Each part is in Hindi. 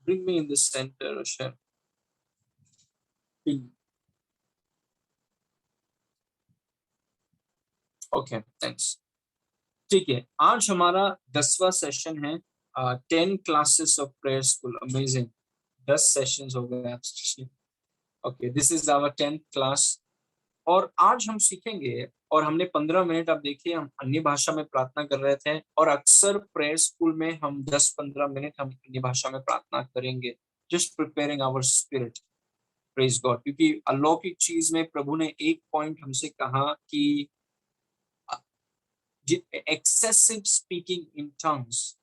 Bring me in the center, Hashem. Okay, thanks. ठीक है, आज हमारा 10वां सेशन है। 10 classes of prayer school. Amazing, 10 sessions हो गए आज। Okay, this is our 10th class. और आज हम सीखेंगे, और हमने 15 मिनट, आप देखिए, हम अन्य भाषा में प्रार्थना कर रहे थे, और अक्सर प्रेयर स्कूल में हम 10-15 मिनट हम अन्य भाषा में प्रार्थना करेंगे, just preparing our spirit. Praise God. क्योंकि अलौकिक चीज में प्रभु ने एक पॉइंट हमसे कहा कि एक्सेसिव स्पीकिंग इन टंग्स,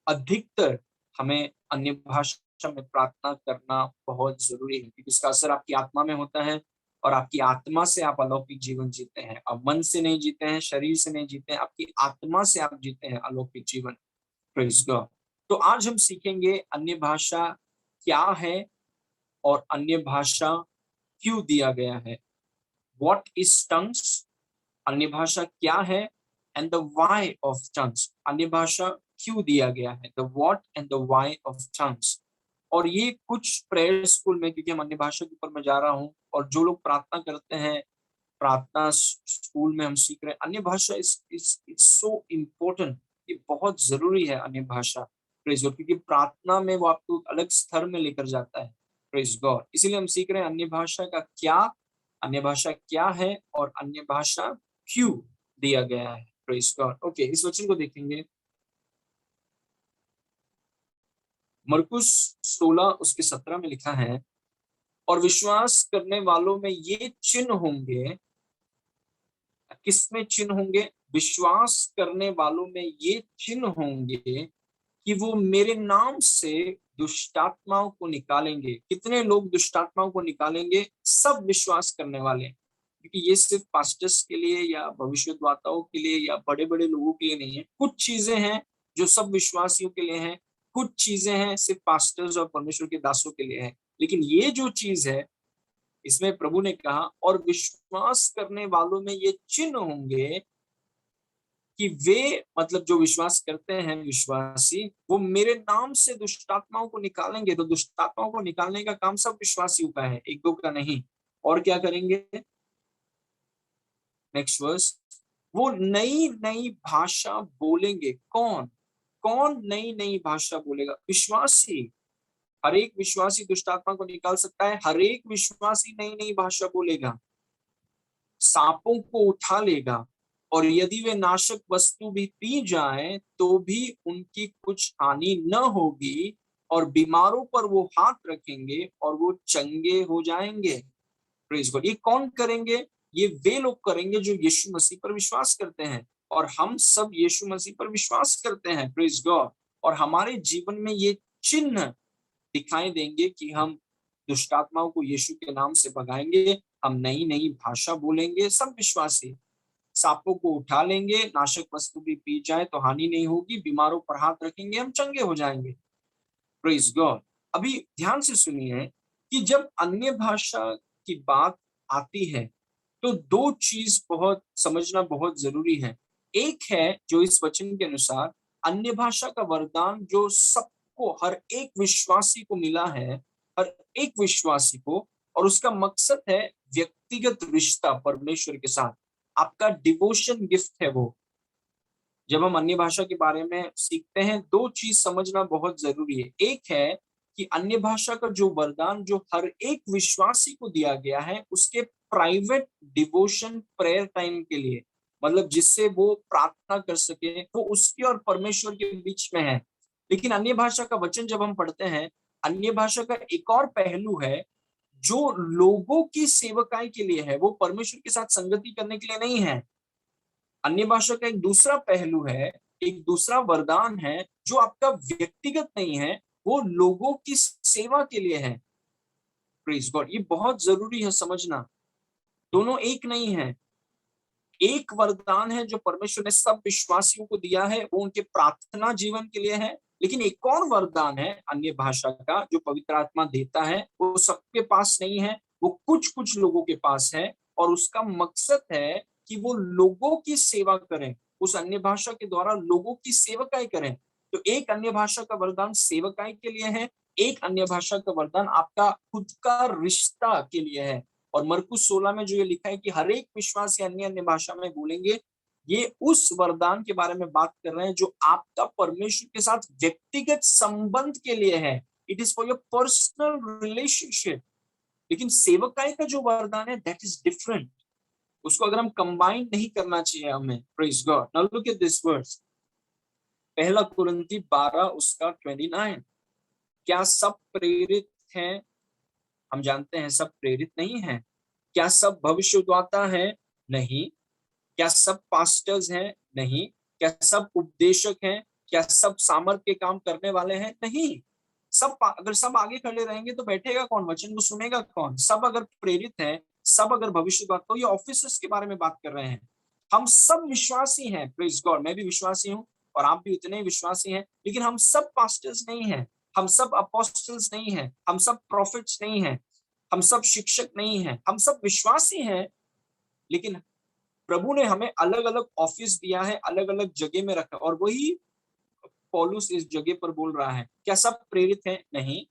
अधिकतर हमें अन्य भाषा में प्रार्थना करना बहुत जरूरी है, क्योंकि इसका असर आपकी आत्मा में होता है, और आपकी आत्मा से आप अलौकिक जीवन जीते हैं। अब मन से नहीं जीते हैं, शरीर से नहीं जीते हैं, आपकी आत्मा से आप जीते हैं अलौकिक जीवन। Praise God. तो आज हम सीखेंगे अन्य भाषा क्या है, और अन्य भाषा क्यों दिया गया है। व्हाट इज टंग्स, अन्य भाषा क्या है, and the why of tongues, अन्य भाषा क्यों दिया गया है, the what and the why of tongues. और ये कुछ प्रेयर स्कूल में, क्योंकि हम अन्य भाषा के ऊपर मैं जा रहा हूँ, और जो लोग प्रार्थना करते हैं, प्रार्थना स्कूल में हम सीख रहे हैं अन्य भाषा। इट्स सो इम्पोर्टेंट, ये बहुत जरूरी है अन्य भाषा। Praise God. क्योंकि प्रार्थना में वो आपको अलग स्तर में लेकर जाता है। Praise God. इसीलिए हम सीख रहे हैं अन्य भाषा का क्या, अन्य भाषा क्या है, और अन्य भाषा क्यों दिया गया है। Praise God. ओके, इस वचन को देखेंगे, मरकुस 16 उसके 17 में लिखा है, और विश्वास करने वालों में ये चिन्ह होंगे। किसमें चिन्ह होंगे? विश्वास करने वालों में ये चिन्ह होंगे कि वो मेरे नाम से दुष्टात्माओं को निकालेंगे। कितने लोग दुष्टात्माओं को निकालेंगे? सब विश्वास करने वाले। क्योंकि ये सिर्फ पास्टर्स के लिए या भविष्यद्वक्ताओं के लिए या बड़े बड़े लोगों के लिए नहीं है। कुछ चीजें हैं जो सब विश्वासियों के लिए हैं, कुछ चीजें हैं सिर्फ पास्टर्स और परमेश्वर के दासों के लिए है। लेकिन ये जो चीज है, इसमें प्रभु ने कहा, और विश्वास करने वालों में ये चिन्ह होंगे कि वे, मतलब जो विश्वास करते हैं विश्वासी, वो मेरे नाम से दुष्टात्माओं को निकालेंगे। तो दुष्टात्माओं को निकालने का काम सब विश्वासियों का है, एक दो का नहीं। और क्या करेंगे? नेक्स्ट वर्स, वो नई नई भाषा बोलेंगे। कौन कौन नई नई भाषा बोलेगा? विश्वासी। हर एक विश्वासी दुष्टात्मा को निकाल सकता है, हर एक विश्वासी नई नई भाषा बोलेगा, सांपों को उठा लेगा, और यदि वे नाशक वस्तु भी पी जाएं तो भी उनकी कुछ हानि न होगी, और बीमारों पर वो हाथ रखेंगे और वो चंगे हो जाएंगे। Praise God. ये कौन करेंगे? ये वे लोग करेंगे जो यीशु मसीह पर विश्वास करते हैं, और हम सब यीशु मसीह पर विश्वास करते हैं। Praise God. और हमारे जीवन में ये चिन्ह दिखाई देंगे कि हम दुष्टात्माओं को यीशु के नाम से भगाएंगे, हम नई नई भाषा बोलेंगे, सब विश्वासी सांपों को उठा लेंगे, नाशक वस्तु भी पी जाए तो हानि नहीं होगी, बीमारों पर हाथ रखेंगे, हम चंगे हो जाएंगे। Praise God. अभी ध्यान से सुनिए कि जब अन्य भाषा की बात आती है, तो दो चीज बहुत समझना बहुत जरूरी है। एक है जो इस वचन के अनुसार अन्य भाषा का वरदान जो सबको, हर एक विश्वासी को मिला है, हर एक विश्वासी को, और उसका मकसद है व्यक्तिगत रिश्ता परमेश्वर के साथ। आपका डिवोशन गिफ्ट है वो। जब हम अन्य भाषा के बारे में सीखते हैं, दो चीज समझना बहुत जरूरी है। एक है कि अन्य भाषा का जो वरदान जो हर एक विश्वासी को दिया गया है, उसके प्राइवेट डिवोशन प्रेयर टाइम के लिए, मतलब जिससे वो प्रार्थना कर सके, वो उसके और परमेश्वर के बीच में है। लेकिन अन्य भाषा का वचन जब हम पढ़ते हैं, अन्य भाषा का एक और पहलू है जो लोगों की सेवकाई के लिए है, वो परमेश्वर के साथ संगति करने के लिए नहीं है। अन्य भाषा का एक दूसरा पहलू है, एक दूसरा वरदान है जो आपका व्यक्तिगत नहीं है, वो लोगों की सेवा के लिए है। Praise God. ये बहुत जरूरी है समझना, दोनों एक नहीं है। एक वरदान है जो परमेश्वर ने सब विश्वासियों को दिया है, वो उनके प्रार्थना जीवन के लिए है। लेकिन एक और वरदान है अन्य भाषा का जो पवित्र आत्मा देता है, वो सबके पास नहीं है, वो कुछ कुछ लोगों के पास है, और उसका मकसद है कि वो लोगों की सेवा करें, उस अन्य भाषा के द्वारा लोगों की सेवकाई करें। तो एक अन्य भाषा का वरदान सेवकाई के लिए है, एक अन्य भाषा का वरदान आपका खुद का रिश्ता के लिए है। और मरकुस 16 में जो ये लिखा है कि हर एक विश्वासी अन्य अन्य भाषा में बोलेंगे, ये उस वरदान के बारे में बात कर रहे हैं जो आपका परमेश्वर के साथ व्यक्तिगत संबंध के लिए है। It is for your personal relationship. लेकिन सेवकाई का जो वरदान है दैट इज डिफरेंट। उसको अगर हम कंबाइन नहीं करना चाहिए हमें। Praise God. Now look at this verse, पहला कुरिन्थी 12 उसका 29। क्या सब प्रेरित हैं? हम जानते हैं सब प्रेरित नहीं है। क्या सब भविष्यद्वक्ता है? नहीं। क्या सब पास्टर्स हैं? नहीं। क्या सब उपदेशक हैं? क्या सब सामर्थ के काम करने वाले हैं? नहीं। सब अगर सब आगे खड़े रहेंगे तो बैठेगा कौन? वचन को सुनेगा कौन? सब अगर प्रेरित है, सब अगर भविष्यद्वक्ता, तो ये ऑफिसर्स के बारे में बात कर रहे हैं। हम सब विश्वासी हैं। Praise God. मैं भी विश्वासी हूँ और आप भी उतने ही विश्वासी हैं, लेकिन हम सब पास्टर्स नहीं हैं, हम सब अपोस्टल्स नहीं हैं, हम सब प्रॉफिट्स नहीं हैं, हम सब शिक्षक नहीं हैं। हम सब विश्वासी हैं, लेकिन प्रभु ने हमें अलग अलग ऑफिस दिया है, अलग अलग जगह में रखा। और वही पौलुस इस जगह पर बोल रहा है। क्या सब प्रेरित हैं? नहीं।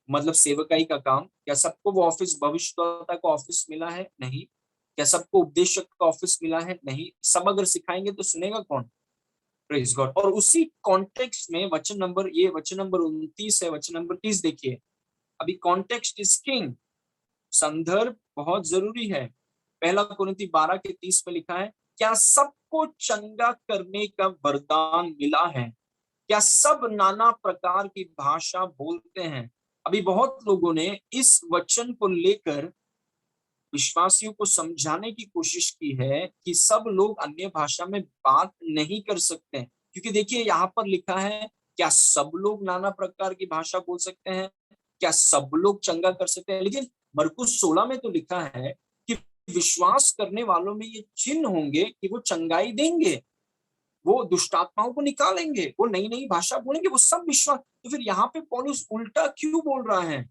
मतलब सेवकाई का काम। क्या सबको वो ऑफिस भविष्यद्वक्ता का ऑफिस मिला है? नहीं। क्या सबको उपदेशक का ऑफिस मिला है? नहीं। सब अगर सिखाएंगे तो सुनेगा कौन? Praise God. और उसी कॉन्टेक्स्ट में वचन नंबर 29 है, वचन नंबर 30 देखिए। अभी कॉन्टेक्स्ट इज किंग। संदर्भ बहुत जरूरी है। पहला कुरिन्थी 12 के 30 में लिखा है, क्या सबको चंगा करने का वरदान मिला है? क्या सब नाना प्रकार की भाषा बोलते हैं? अभी बहुत लोगों ने इस वचन को लेकर विश्वासियों को समझाने की कोशिश की है कि सब लोग अन्य भाषा में बात नहीं कर सकते, क्योंकि देखिए यहाँ पर लिखा है, क्या सब लोग नाना प्रकार की भाषा बोल सकते हैं? क्या सब लोग चंगा कर सकते हैं? लेकिन मरकुस 16 में तो लिखा है कि विश्वास करने वालों में ये चिन्ह होंगे कि वो चंगाई देंगे, वो दुष्ट आत्माओं को निकालेंगे, वो नई नई भाषा बोलेंगे, वो सब विश्वास। तो फिर यहाँ पे पौलुस उल्टा क्यों बोल रहा है?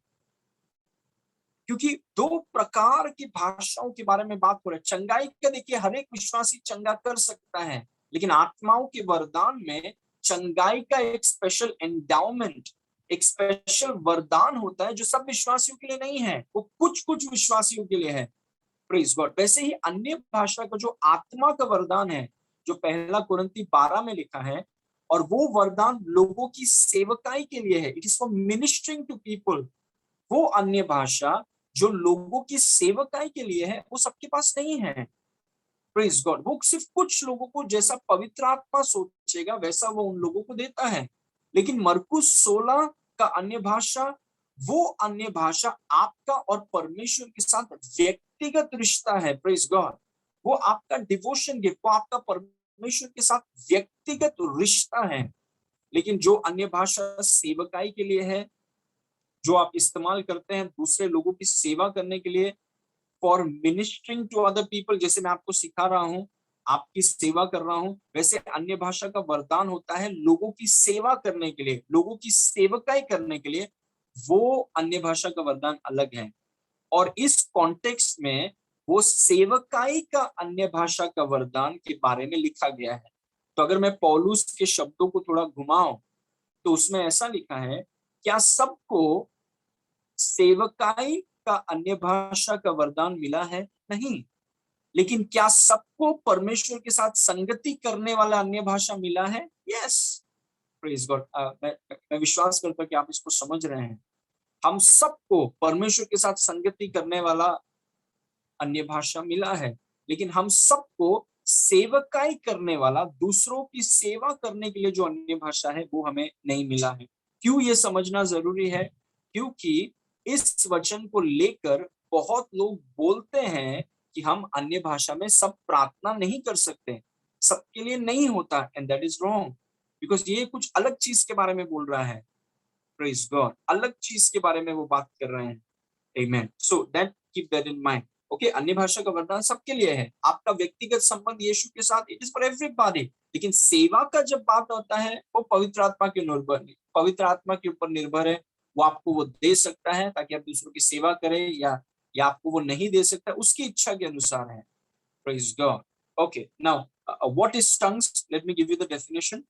क्योंकि दो प्रकार की भाषाओं के बारे में बात हो रहा है। चंगाई का देखिए हर एक विश्वासी चंगा कर सकता है, लेकिन आत्माओं के वरदान में चंगाई का एक स्पेशल एंडाउमेंट, एक स्पेशल वरदान होता है जो सब विश्वासियों के लिए नहीं है, वो कुछ कुछ विश्वासियों के लिए है। Praise God. वैसे ही अन्य भाषा का जो आत्मा का वरदान है, जो पहला कुरिन्थी 12 में लिखा है, और वो वरदान लोगों की सेवकाई के लिए है। It is for ministering to people. वो अन्य भाषा जो लोगों की सेवकाई के लिए है, वो सबके पास नहीं है। Praise God. वो सिर्फ कुछ लोगों को, जैसा पवित्र आत्मा सोचेगा वैसा वो उन लोगों को देता है। लेकिन मरकुस 16 का अन्य भाषा, वो अन्य भाषा आपका और परमेश्वर के साथ व्यक्तिगत रिश्ता है। Praise God. वो आपका डिवोशन गिफ्ट, वो आपका परमेश्वर के साथ व्यक्तिगत रिश्ता है। लेकिन जो अन्य भाषा सेवकाई के लिए है, जो आप इस्तेमाल करते हैं दूसरे लोगों की सेवा करने के लिए, for ministering to other people, जैसे मैं आपको सिखा रहा हूँ, आपकी सेवा कर रहा हूँ, वैसे अन्य भाषा का वरदान होता है लोगों की सेवा करने के लिए, लोगों की सेवकाई करने के लिए। वो अन्य भाषा का वरदान अलग है। और इस कॉन्टेक्स्ट में वो सेवकाई का अन्य भाषा का वरदान के बारे में लिखा गया है। तो अगर मैं पौलुस के शब्दों को थोड़ा घुमाऊं तो उसमें ऐसा लिखा है, क्या सबको सेवकाई का अन्य भाषा का वरदान मिला है? नहीं। लेकिन क्या सबको परमेश्वर के साथ संगति करने वाला अन्य भाषा मिला है? यस। Praise God. मैं विश्वास करता हूं कि आप इसको समझ रहे हैं। हम सबको परमेश्वर के साथ संगति करने वाला अन्य भाषा मिला है, लेकिन हम सबको सेवकाई करने वाला, दूसरों की सेवा करने के लिए जो अन्य भाषा है, वो हमें नहीं मिला है। क्यों ये समझना जरूरी है? क्योंकि इस वचन को लेकर बहुत लोग बोलते हैं कि हम अन्य भाषा में सब प्रार्थना नहीं कर सकते, सबके लिए नहीं होता, and that is wrong. Because ये कुछ अलग चीज के बारे में बोल रहा है। Praise God. अलग चीज के बारे में वो बात कर रहे हैं। Amen. So that keep that in mind. Okay, अन्य भाषा का वरदान सबके लिए है। आपका व्यक्तिगत संबंध यीशु के साथ, इट इज फॉर एवरीबॉडी। लेकिन सेवा का जब बात होता है, वो पवित्र आत्मा के निर्भर, पवित्र आत्मा के ऊपर निर्भर है। वो आपको वो दे सकता है ताकि आप दूसरों की सेवा करें, या आपको वो नहीं दे सकता, उसकी इच्छा के अनुसार है। Praise God. Okay, now what is tongues? Let me give you the definition.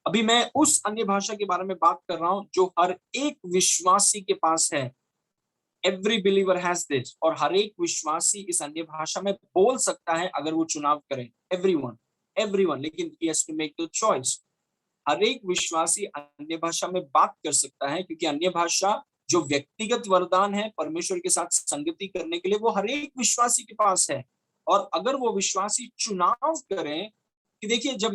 अभी मैं उस अन्य भाषा के बारे में बात कर रहा हूं जो हर एक विश्वासी के पास है। एवरी बिलीवर हैज दिस, और हर एक विश्वासी इस अन्य भाषा में बोल सकता है अगर वो चुनाव करे। एवरीवन, एवरीवन, लेकिन he has to make the choice. हर एक विश्वासी अन्य भाषा में बात कर सकता है, क्योंकि अन्य भाषा जो व्यक्तिगत वरदान है परमेश्वर के साथ संगति करने के लिए, वो हर एक विश्वासी के पास है। और अगर वो विश्वासी चुनाव करें कि देखिए, जब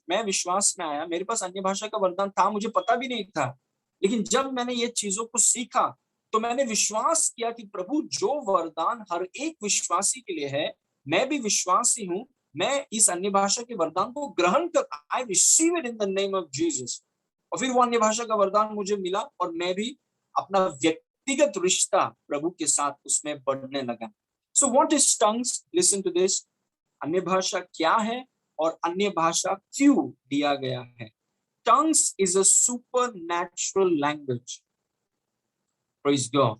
मैं विश्वास में आया, मेरे पास अन्य भाषा का वरदान था, मुझे पता भी नहीं था, लेकिन जब मैंने ये चीजों को सीखा तो मैंने विश्वास किया कि प्रभु, जो वरदान हर एक विश्वासी के लिए है, मैं भी विश्वासी हूं, मैं इस अन्य भाषा के वरदान को ग्रहण कर, I receive it in the name of Jesus. और फिर वो अन्य भाषा का वरदान मुझे मिला और मैं भी अपना व्यक्तिगत रिश्ता प्रभु के साथ उसमें बढ़ने लगा। So what is tongues? Listen to this. अन्य भाषा क्या है और अन्य भाषा क्यों दिया गया है? Tongues is a supernatural language. Praise God.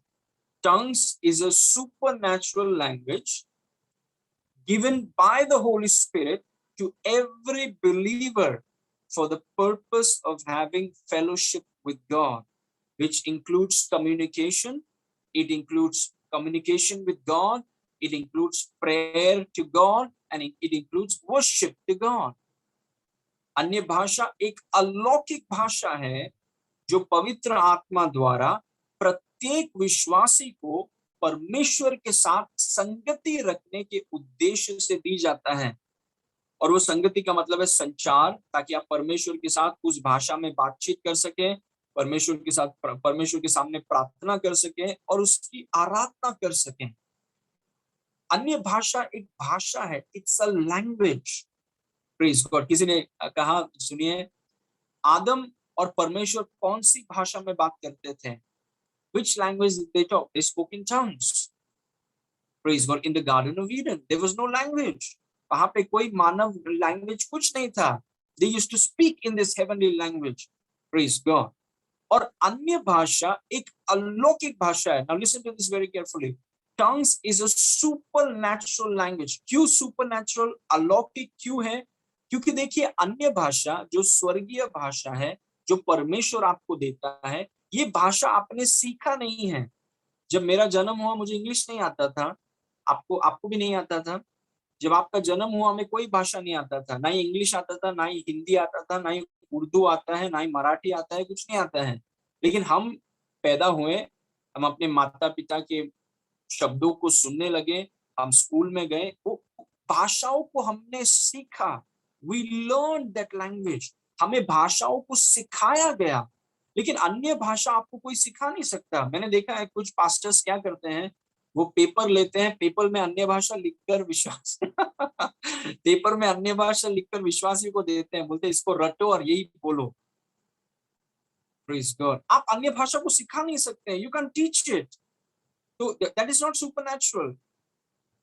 Tongues is a supernatural language given by the Holy Spirit to every believer for the purpose of having fellowship with God, which includes communication. It includes communication with God. It includes prayer to God, and it includes worship to God. अन्य भाषा एक अलौकिक भाषा है जो पवित्र आत्मा द्वारा प्रत्येक विश्वासी को परमेश्वर के साथ संगति रखने के उद्देश्य से दी जाता है। और वो संगति का मतलब है संचार, ताकि आप परमेश्वर के साथ उस भाषा में बातचीत कर सकें, परमेश्वर के साथ परमेश्वर के सामने प्रार्थना कर सकें और उसकी आराधना कर सकें। अन्य भाषा एक भाषा है, it's a language. Praise God. किसी ने कहा, सुनिए, आदम और परमेश्वर कौन सी भाषा में बात करते थे? Which language did they talk? They spoke in tongues. Praise God. In the Garden of Eden, there was no language. वहां पे कोई मानव लैंग्वेज कुछ नहीं था। They used to speak in this heavenly language. Praise God. और अन्य भाषा एक अलौकिक भाषा है। Now listen to this very carefully. Tongues is a supernatural language. क्यों supernatural? अलौकिक क्यों है? क्योंकि देखिए, अन्य भाषा जो स्वर्गीय भाषा है, जो परमेश्वर आपको देता है, ये भाषा आपने सीखा नहीं है। जब मेरा जन्म हुआ मुझे इंग्लिश नहीं आता था, आपको भी नहीं आता था। जब आपका जन्म हुआ हमें कोई भाषा नहीं आता था, ना ही इंग्लिश आता था, ना ही हिंदी आता था, ना ही उर्दू आता है, ना ही मराठी आता है, कुछ नहीं आता है। लेकिन हम पैदा हुए, हम अपने माता पिता के शब्दों को सुनने लगे, हम स्कूल में गए, वो भाषाओं को हमने सीखा। We learn that language. हमें भाषाओं को सिखाया गया। लेकिन अन्य भाषा आपको कोई सिखा नहीं सकता। मैंने देखा है कुछ पास्टर्स क्या करते हैं, वो पेपर लेते हैं, पेपर में अन्य भाषा लिखकर विश्वास पेपर में अन्य भाषा लिखकर विश्वासी को देते हैं, बोलते हैं इसको रटो और यही बोलो। Praise God. आप अन्य भाषा को सिखा नहीं सकते, यू कैन टीच इट, तो दैट इज नॉट सुपरनैचुरल।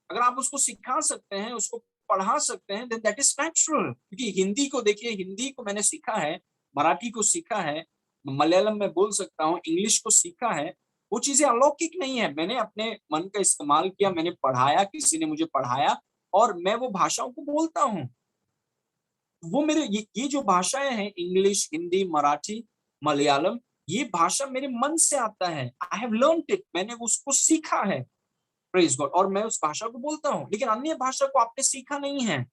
अगर आप उसको सिखा सकते हैं, उसको पढ़ा सकते हैं, देन दैट इज नेचुरल। क्योंकि हिंदी को देखिए, हिंदी को मैंने सीखा है, मराठी को सीखा है, मलयालम में बोल सकता हूँ, इंग्लिश को सीखा है। वो चीजें अलौकिक नहीं है, मैंने अपने मन का इस्तेमाल किया, मैंने पढ़ाया, किसी ने मुझे पढ़ाया और मैं वो भाषाओं को बोलता हूँ। वो मेरे ये जो भाषाएं हैं, इंग्लिश, हिंदी, मराठी, मलयालम, ये भाषा मेरे मन से आता है। आई हैव लर्नड इट, मैंने उसको सीखा है। Praise God. और मैं उस भाषा को बोलता हूँ। लेकिन अन्य भाषा को आपने सीखा नहीं है,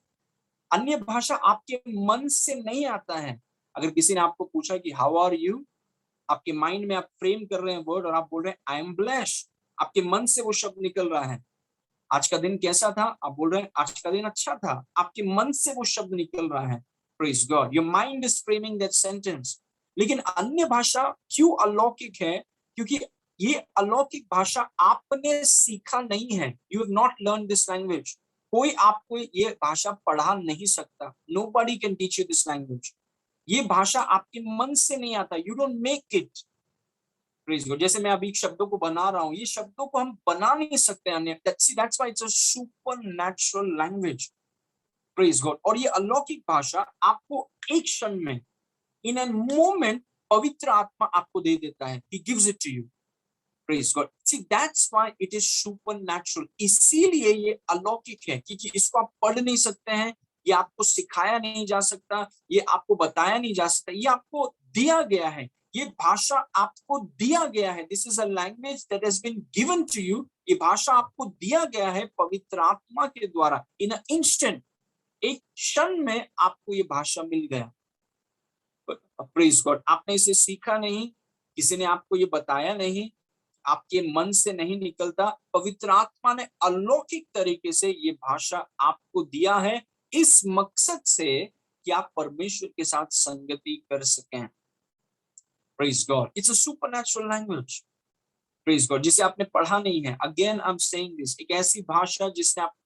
अन्य भाषा आपके मन से नहीं आता है। अगर किसी ने आपको पूछा कि हाउ आर यू, आपके माइंड में आप फ्रेम कर रहे हैं वर्ड और आप बोल रहे हैं आई एम ब्लेस्ड, आपके मन से वो शब्द निकल रहा है। आज का दिन कैसा था, आप बोल रहे हैं आज का दिन अच्छा था, आपके मन से वो शब्द निकल रहा है। Praise God, your mind is framing that sentence. लेकिन अन्य भाषा क्यों अलौकिक है? क्योंकि ये अलौकिक भाषा आपने सीखा नहीं है। You have not learn this language. कोई आपको ये भाषा पढ़ा नहीं सकता। Nobody can teach you this language. ये भाषा आपके मन से नहीं आता, you don't make it. Praise God. जैसे मैं अभी शब्दों को बना रहा हूँ, ये शब्दों को हम बना नहीं सकते अन्य। That's why it's a supernatural language. Praise God. और ये अलौकिक भाषा आपको एक क्षण में, इन एन मोमेंट, पवित्र आत्मा आपको दे देता है। He gives it to you. Praise God. See that's why it is supernatural. इसीलिए ये अलौकिक है, क्योंकि इसको आप पढ़ नहीं सकते हैं, ये आपको सिखाया नहीं जा सकता, ये आपको बताया नहीं जा सकता, ये आपको दिया गया है, ये भाषा आपको दिया गया है। This is a language that has been given to you. ये भाषा आपको दिया गया है पवित्र आत्मा के द्वारा। इन अ इंस्टेंट, एक क्षण में आपको ये भाषा मिल गया। प्रेज गॉड, आपने इसे सीखा नहीं, किसी ने आपको ये बताया नहीं, आपके मन से नहीं निकलता, पवित्र आत्मा ने अलौकिक तरीके से ये भाषा आपको दिया है, इस मकसद से कि आप परमेश्वर के साथ संगति कर सकें। Praise God, it's a supernatural language. Praise God, जिसे आपने पढ़ा नहीं है। Again I am saying this, एक ऐसी भाषा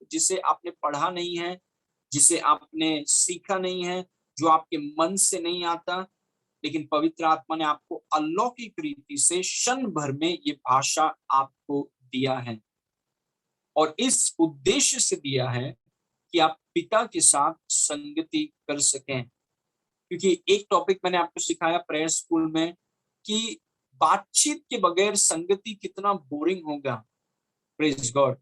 जिसे आपने पढ़ा नहीं है, जिसे आपने सीखा नहीं है, जो आपके मन से नहीं आता, लेकिन पवित्र आत्मा ने आपको अलौकिक रीति से क्षण भर में ये भाषा आपको दिया है, और इस उद्देश्य से दिया है कि आप पिता के साथ संगति कर सकें। क्योंकि एक टॉपिक मैंने आपको सिखाया प्रेयर स्कूल में कि बातचीत के बगैर संगति कितना बोरिंग होगा। प्रेज गॉड,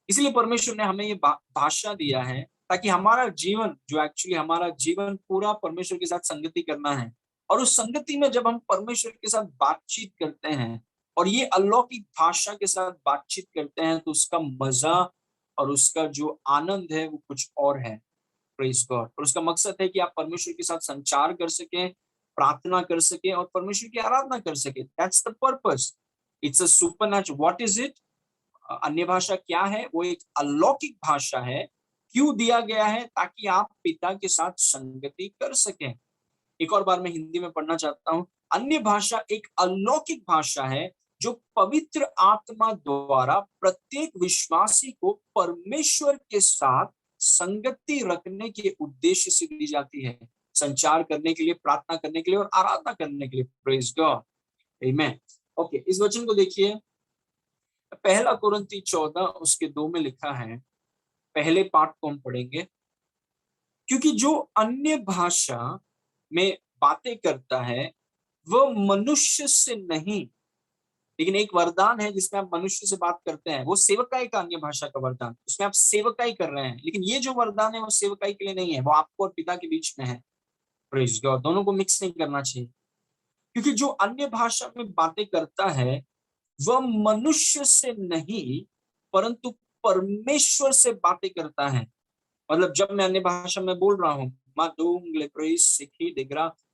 इसलिए परमेश्वर ने हमें ये भाषा दिया है ताकि हमारा जीवन, जो एक्चुअली हमारा जीवन पूरा परमेश्वर के साथ संगति करना है, और उस संगति में जब हम परमेश्वर के साथ बातचीत करते हैं और ये अलौकिक भाषा के साथ बातचीत करते हैं, तो उसका मजा और उसका जो आनंद है वो कुछ और है। प्रेज गॉड, और उसका मकसद है कि आप परमेश्वर के साथ संचार कर सकें, प्रार्थना कर सकें और परमेश्वर की आराधना कर सकें। That's the purpose. It's a supernatural. What is it? अन्य भाषा क्या है? वो एक अलौकिक भाषा है। क्यों दिया गया है? ताकि आप पिता के साथ संगति कर सकें। एक और बार मैं हिंदी में पढ़ना चाहता हूं। अन्य भाषा एक अलौकिक भाषा है जो पवित्र आत्मा द्वारा प्रत्येक विश्वासी को परमेश्वर के साथ संगति रखने के उद्देश्य से दी जाती है, संचार करने के लिए, प्रार्थना करने के लिए और आराधना करने के लिए। प्रेज गॉड, आमेन। ओके, इस वचन को देखिए, पहला कुरिन्ती 14 उसके 2 में लिखा है। पहले पाठ को हम पढ़ेंगे। क्योंकि जो अन्य भाषा में बातें करता है वह मनुष्य से नहीं, लेकिन एक वरदान है जिसमें आप मनुष्य से बात करते हैं, वो सेवकाई का अन्य भाषा का वरदान, उसमें आप सेवकाई कर रहे हैं। लेकिन ये जो वरदान है वो सेवकाई के लिए नहीं है, वो आपको और पिता के बीच में है। प्रेज गॉड, दोनों को मिक्स नहीं करना चाहिए। क्योंकि जो अन्य भाषा में बातें करता है वह मनुष्य से नहीं परंतु परमेश्वर से बातें करता है। मतलब जब मैं अन्य भाषा में बोल रहा हूँ,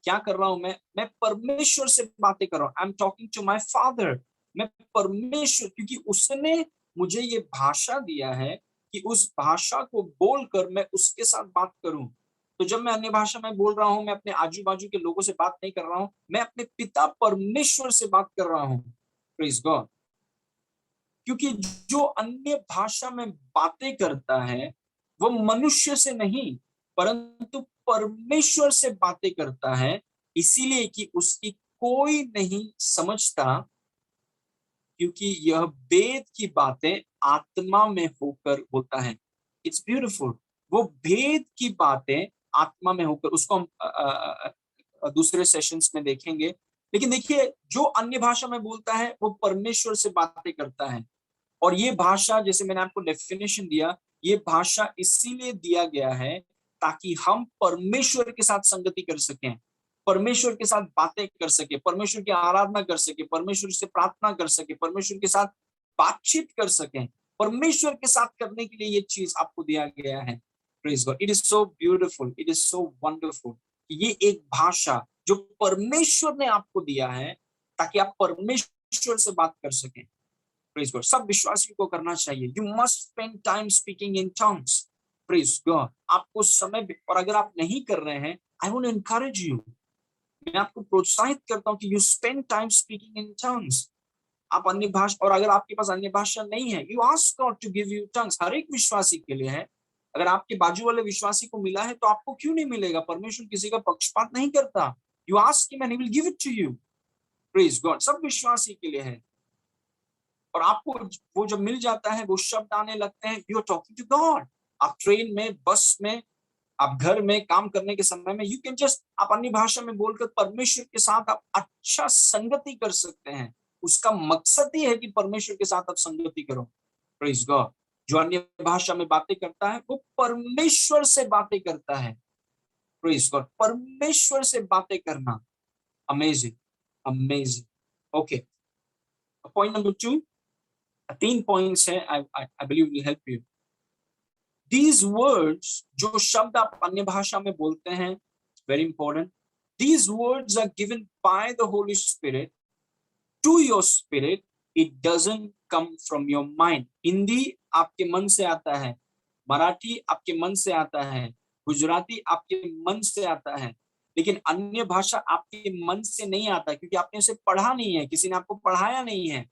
क्या कर रहा हूँ? मैं परमेश्वर से बातें कर रहा हूँ। I am talking to my father. मैं परमेश्वर, क्योंकि उसने मुझे ये भाषा दिया है कि उस भाषा को बोलकर मैं उसके साथ बात करूं। तो जब मैं अन्य भाषा में बोल रहा हूँ, मैं अपने आजू बाजू के लोगों से बात नहीं कर रहा हूँ, मैं अपने पिता परमेश्वर से बात कर रहा हूँ। Praise God. क्योंकि जो अन्य भाषा में बातें करता है वो मनुष्य से नहीं परंतु परमेश्वर से बातें करता है, इसीलिए कि उसकी कोई नहीं समझता, क्योंकि यह वेद की बातें आत्मा में होकर होता है। It's beautiful. वो भेद की बातें आत्मा में होकर, उसको हम दूसरे सेशंस में देखेंगे। लेकिन देखिए, जो अन्य भाषा में बोलता है वो परमेश्वर से बातें करता है। और ये भाषा, जैसे मैंने आपको डेफिनेशन दिया, ये भाषा इसीलिए दिया गया है ताकि हम परमेश्वर के साथ संगति कर सकें, परमेश्वर के साथ बातें कर सके, परमेश्वर की आराधना कर सके, परमेश्वर से प्रार्थना कर सके, परमेश्वर के साथ बातचीत कर सकें। परमेश्वर के साथ करने के लिए ये चीज आपको दिया गया है। Praise God, it is so beautiful, it is so wonderful. ये एक भाषा जो परमेश्वर ने आपको दिया है ताकि आप परमेश्वर से बात कर सकें। प्रेज गॉड, सब विश्वासियों को करना चाहिए। You must spend time speaking in tongues. Praise God, आपको समय, और अगर आप नहीं कर रहे हैं, I want to encourage you, मैं आपको प्रोत्साहित करता हूं कि you spend time speaking in tongues. आप अन्य भाषा, और अगर आपके पास अन्य भाषा नहीं है, you ask God to give you tongues. हर एक विश्वासी के लिए है। अगर आपके बाजू वाले विश्वासी को मिला है तो आपको क्यों नहीं मिलेगा? परमेश्वर किसी का पक्षपात नहीं करता। You ask him and he will give it to you. Praise God, सब विश्वासी के लिए है। और आपको वो जब मिल जाता है, वो शब्द आने लगते हैं, you are talking to God. आप ट्रेन में, बस में, आप घर में काम करने के समय में, यू कैन जस्ट, आप अन्य भाषा में बोलकर परमेश्वर के साथ आप अच्छा संगति कर सकते हैं। उसका मकसद ही है कि परमेश्वर के साथ आप संगति करो। Praise God. जो अन्य भाषा में बातें करता है वो परमेश्वर से बातें करता है। प्रेज गॉड, परमेश्वर से बातें करना, amazing, amazing. Okay, point number 2, 3 points है, I believe will help you. These words, जो शब्द आप अन्य भाषा में बोलते हैं, very important, these words are given by the Holy Spirit to your spirit, it doesn't come from your mind। Hindi आपके मन से आता है, मराठी आपके मन से आता है, गुजराती आपके मन से आता है, लेकिन अन्य भाषा आपके मन से नहीं आता, क्योंकि आपने उसे पढ़ा नहीं है, किसी ने आपको पढ़ाया नहीं है,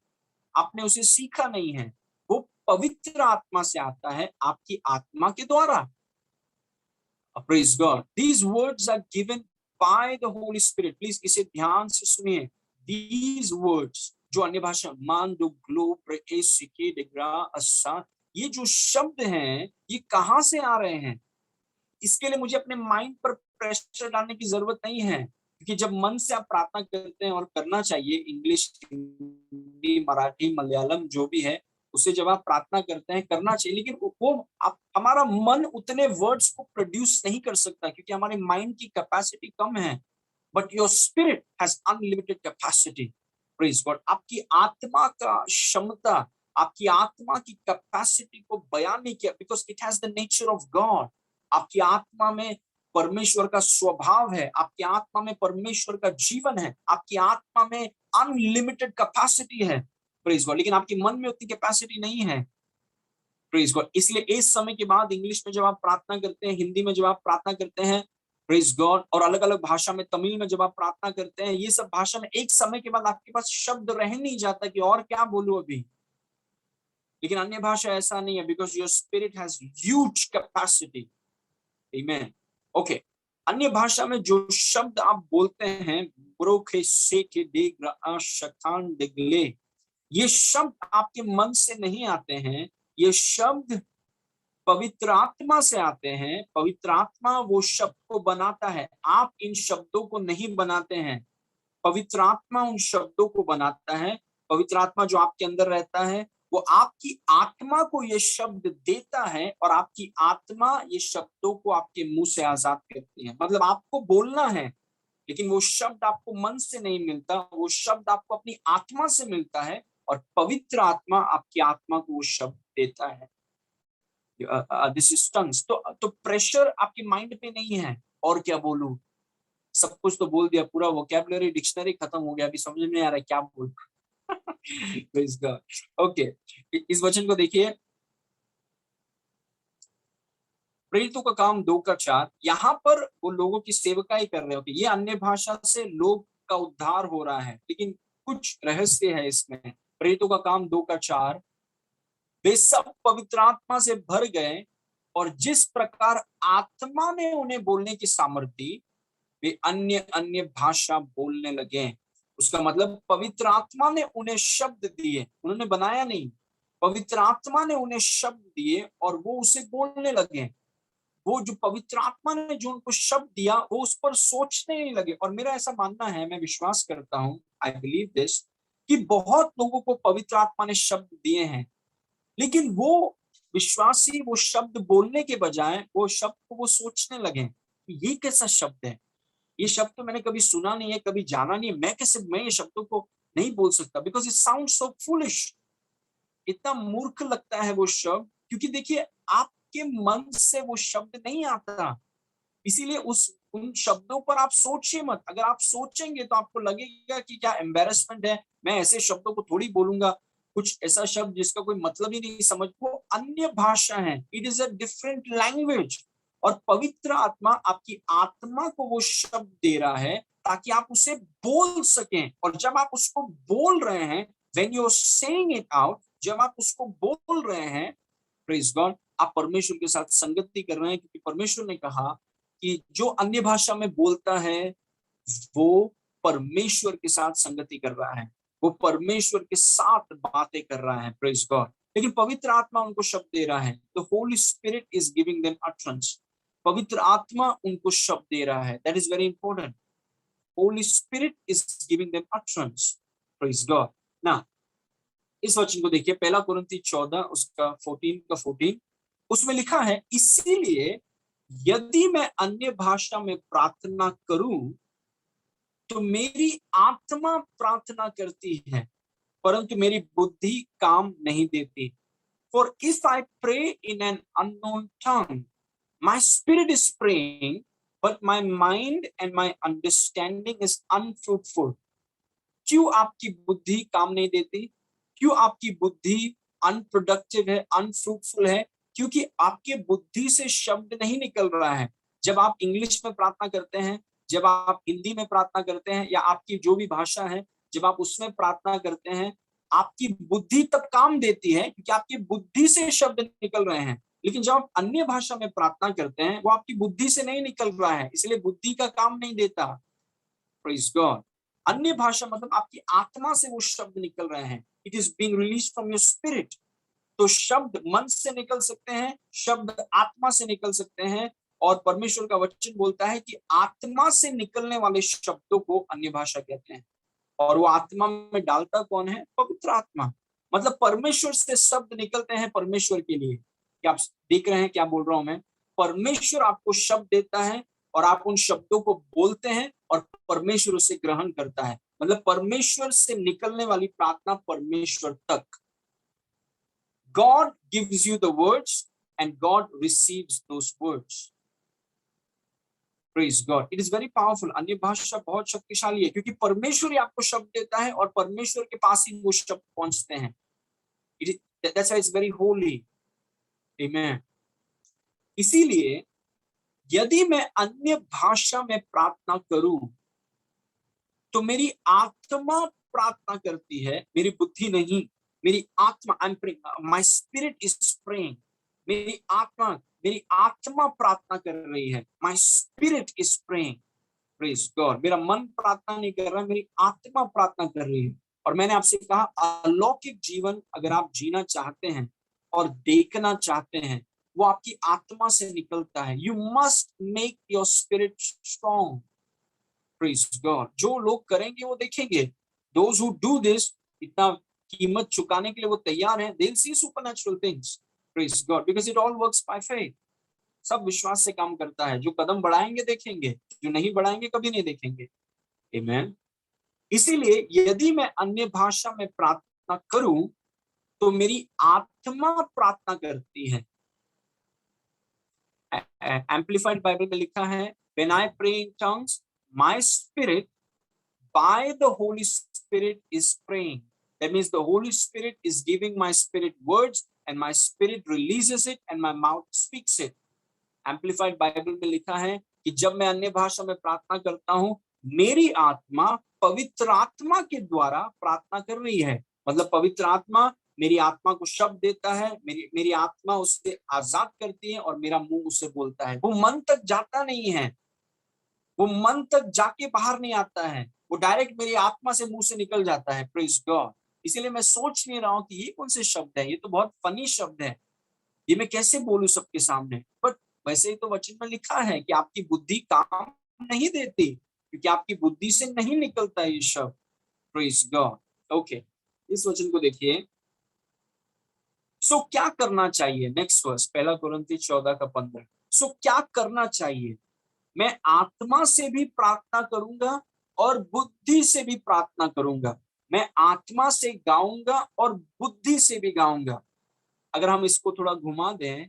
आपने उसे सीखा नहीं है। वो पवित्र आत्मा से आता है, आपकी आत्मा के द्वारा। Praise God. These words are given by the Holy Spirit. Please इसे ध्यान से सुनिए। These words, जो अन्य भाषा, मान दो ग्लो प्रेसिके डिग्रा अस्सा, ये जो शब्द हैं, ये कहाँ से आ रहे हैं? इसके लिए मुझे अपने माइंड पर प्रेशर डालने की जरूरत नहीं है, क्योंकि जब मन से आप प्रार्थना करते हैं, और करना चाहिए, इंग्लिश, हिंदी, मराठी, मलयालम जो भी है, उसे जब आप प्रार्थना करते हैं करना चाहिए, लेकिन वो आप, हमारा मन उतने वर्ड्स को प्रोड्यूस नहीं कर सकता, क्योंकि हमारे माइंड की कैपेसिटी कम है। But your spirit has unlimited capacity. Praise God. आपकी आत्मा का क्षमता, आपकी आत्मा की कैपेसिटी को बयान नहीं किया, because it has the nature of God. आपकी आत्मा में परमेश्वर का स्वभाव है, आपकी आत्मा में परमेश्वर का जीवन है, आपकी आत्मा में अनलिमिटेड कैपेसिटी है। Praise God. लेकिन आपके मन में उतनी कैपेसिटी नहीं है। Praise God. इसलिए इस समय के बाद इंग्लिश में जब आप प्रार्थना करते हैं, हिंदी में जब आप प्रार्थना करते हैं, प्रेज गॉड, और अलग अलग भाषा में, तमिल में जब आप प्रार्थना करते हैं, ये सब भाषा में एक समय के बाद आपके पास शब्द रह नहीं जाता कि और क्या बोलूं अभी। लेकिन अन्य भाषा ऐसा नहीं है, because your spirit has huge capacity. आमीन। ओके, अन्य भाषा में जो शब्द आप बोलते हैं, ब्रोखे से के देग्रा शतान दिगले, ये शब्द आपके मन से नहीं आते हैं, ये शब्द पवित्र आत्मा से आते हैं। पवित्र आत्मा वो शब्द को बनाता है, आप इन शब्दों को नहीं बनाते हैं, पवित्र आत्मा उन शब्दों को बनाता है। पवित्र आत्मा जो आपके अंदर रहता है, वो आपकी आत्मा को ये शब्द देता है, और आपकी आत्मा ये शब्दों को आपके मुंह से आजाद करती है। मतलब आपको बोलना है, लेकिन वो शब्द आपको मन से नहीं मिलता, वो शब्द आपको अपनी आत्मा से मिलता है, और पवित्र आत्मा आपकी आत्मा को वो शब्द देता है। This is tongues. तो प्रेशर आपके माइंड पे नहीं है। और क्या बोलूं, सब कुछ तो बोल दिया, पूरा वोकैबुलरी डिक्शनरी खत्म हो गया, अभी समझ में नहीं आ रहा क्या बोल। तो इसका ओके, इस वचन को देखिए, प्रेरितों का काम 2:4, यहाँ पर वो लोगों की सेवकाई कर रहे होते, ये अन्य भाषा से लोग का उद्धार हो रहा है, लेकिन कुछ रहस्य है इसमें। प्रेरितों का काम 2:4, वे सब पवित्र आत्मा से भर गए, और जिस प्रकार आत्मा ने उन्हें बोलने की सामर्थ्य दी, वे अन्य अन्य भाषा बोलने लगे। उसका मतलब पवित्र आत्मा ने उन्हें शब्द दिए, उन्होंने बनाया नहीं, पवित्र आत्मा ने उन्हें शब्द दिए और वो उसे बोलने लगे। वो जो पवित्र आत्मा ने जो उनको शब्द दिया, वो उस पर सोचने नहीं लगे। और मेरा ऐसा मानना है, मैं विश्वास करता हूँ, आई बिलीव दिस, कि बहुत लोगों को पवित्र आत्मा ने शब्द दिए हैं, लेकिन वो विश्वासी वो शब्द बोलने के बजाय वो शब्द को वो सोचने लगे, ये कैसा शब्द है, ये शब्द तो मैंने कभी सुना नहीं है, कभी जाना नहीं है, मैं ये शब्दों को नहीं बोल सकता, because it sound so foolish. इतना मूर्ख लगता है वो शब्द, क्योंकि देखिए आपके मन से वो शब्द नहीं आता, इसीलिए उस उन शब्दों पर आप सोचिए मत। अगर आप सोचेंगे तो आपको लगेगा कि क्या एम्बेरसमेंट है, मैं ऐसे शब्दों को थोड़ी बोलूंगा, कुछ ऐसा शब्द जिसका कोई मतलब ही नहीं समझ। वो अन्य भाषा है, it is a different language, और पवित्र आत्मा आपकी आत्मा को वो शब्द दे रहा है ताकि आप उसे बोल सकें। और जब आप उसको बोल रहे हैं, when you are saying it out, जब आप उसको बोल रहे हैं, प्रेज गॉड, आप परमेश्वर के साथ संगति कर रहे हैं, क्योंकि परमेश्वर ने कहा कि जो अन्य भाषा में बोलता है वो परमेश्वर के साथ संगति कर रहा है, वो परमेश्वर के साथ बातें कर रहा है। Praise God. लेकिन पवित्र आत्मा उनको शब्द दे रहा है, तो Holi spirit is giving them utterance. पवित्र आत्मा उनको शब्द दे रहा है, that is very important. Holi spirit is giving them utterance. Praise God. Now इस वचन को देखिए, पहला कुरिन्थी 14 उसका 14 उसमें लिखा है, इसीलिए यदि मैं अन्य भाषा में प्रार्थना करूं तो मेरी आत्मा प्रार्थना करती है, परंतु मेरी बुद्धि काम नहीं देती। For if I pray in an unknown tongue, my spirit is praying, but my mind and my understanding is unfruitful. क्यों आपकी बुद्धि काम नहीं देती? क्यों आपकी बुद्धि अनप्रोडक्टिव है, अनफ्रूटफुल है? क्योंकि आपके बुद्धि से शब्द नहीं निकल रहा है। जब आप इंग्लिश में प्रार्थना करते हैं, जब आप हिंदी में प्रार्थना करते हैं, या आपकी जो भी भाषा है, जब आप उसमें प्रार्थना करते हैं, आपकी बुद्धि तब काम देती है क्योंकि आपकी बुद्धि से शब्द निकल रहे हैं। लेकिन जब आप अन्य भाषा में प्रार्थना करते हैं, वो आपकी बुद्धि से नहीं निकल रहा है, इसलिए बुद्धि का काम नहीं देता। Praise God. अन्य भाषा मतलब आपकी आत्मा से वो शब्द निकल रहे हैं। It is being released from your spirit. तो शब्द मन से निकल सकते हैं, शब्द आत्मा से निकल सकते हैं, और परमेश्वर का वचन बोलता है कि आत्मा से निकलने वाले शब्दों को अन्य भाषा कहते हैं। और वो आत्मा में डालता कौन है? पवित्र आत्मा। मतलब परमेश्वर से शब्द निकलते हैं परमेश्वर के लिए। क्या आप देख रहे हैं क्या बोल रहा हूं मैं? परमेश्वर आपको शब्द देता है और आप उन शब्दों को बोलते हैं और परमेश्वर उसे ग्रहण करता है। मतलब परमेश्वर से निकलने वाली प्रार्थना परमेश्वर तक। God gives you the words and God receives those words. Praise God. It is very powerful. अन्य भाषा बहुत शक्तिशाली है क्योंकि परमेश्वर ही आपको शब्द देता है और परमेश्वर के पास ही वो शब्द पहुंचते हैं। That's why it's very holy. Amen. इसीलिए यदि मैं अन्य भाषा में प्रार्थना करूं तो मेरी आत्मा प्रार्थना करती है, मेरी बुद्धि नहीं। मेरी आत्मा, माय स्पिरिट इज प्रेइंग। मेरी आत्मा प्रार्थना कर रही है। My spirit is praying. Praise God. मेरा मन प्रार्थना नहीं कर रहा, मेरी आत्मा प्रार्थना कर रही है। और मैंने आपसे कहा, अलौकिक जीवन अगर आप जीना चाहते हैं और देखना चाहते हैं, वो आपकी आत्मा से निकलता है। You must make your spirit strong. Praise God. जो लोग करेंगे वो देखेंगे। Those who do this, इतना कीमत चुकाने के लिए वो तैयार हैं, they'll see supernatural things. Praise God, because it all works by faith. सब विश्वास से काम करता है। जो कदम बढ़ाएंगे देखेंगे, जो नहीं बढ़ाएंगे कभी नहीं देखेंगे। Amen. इसीलिए यदि मैं अन्य भाषा में प्रार्थना करूं तो मेरी आत्मा प्रार्थना करती है। एम्पलीफाइड बाइबल में लिखा है, when I pray in tongues, my spirit by the Holy Spirit is praying. That means the Holy Spirit is giving my spirit words and my spirit releases it and my mouth speaks it. Amplified Bible में लिखा है कि जब मैं अन्य भाषा में प्रार्थना करता हूं, मेरी आत्मा पवित्र आत्मा के द्वारा प्रार्थना कर रही है। मतलब पवित्र आत्मा मेरी आत्मा को शब्द देता है, मेरी आत्मा उससे आजाद करती है और मेरा मुंह उससे बोलता है। वो मन तक जाता नहीं है, वो मन तक जाके बाहर नहीं आता है, वो डायरेक्ट मेरी आत्मा से मुंह से निकल जाता है। Praise God. इसीलिए मैं सोच नहीं रहा हूं कि ये कौन से शब्द है, ये तो बहुत फनी शब्द है, ये मैं कैसे बोलूं सबके सामने। बट वैसे ही तो वचन में लिखा है कि आपकी बुद्धि काम नहीं देती क्योंकि आपकी बुद्धि से नहीं निकलता ये शब्द। Praise God. ओके, इस वचन को देखिए। सो क्या करना चाहिए? नेक्स्ट वर्स, पहला कुरिन्थी 14:15। सो क्या करना चाहिए? मैं आत्मा से भी प्रार्थना करूंगा और बुद्धि से भी प्रार्थना करूंगा। मैं आत्मा से गाऊंगा और बुद्धि से भी गाऊंगा। अगर हम इसको थोड़ा घुमा दें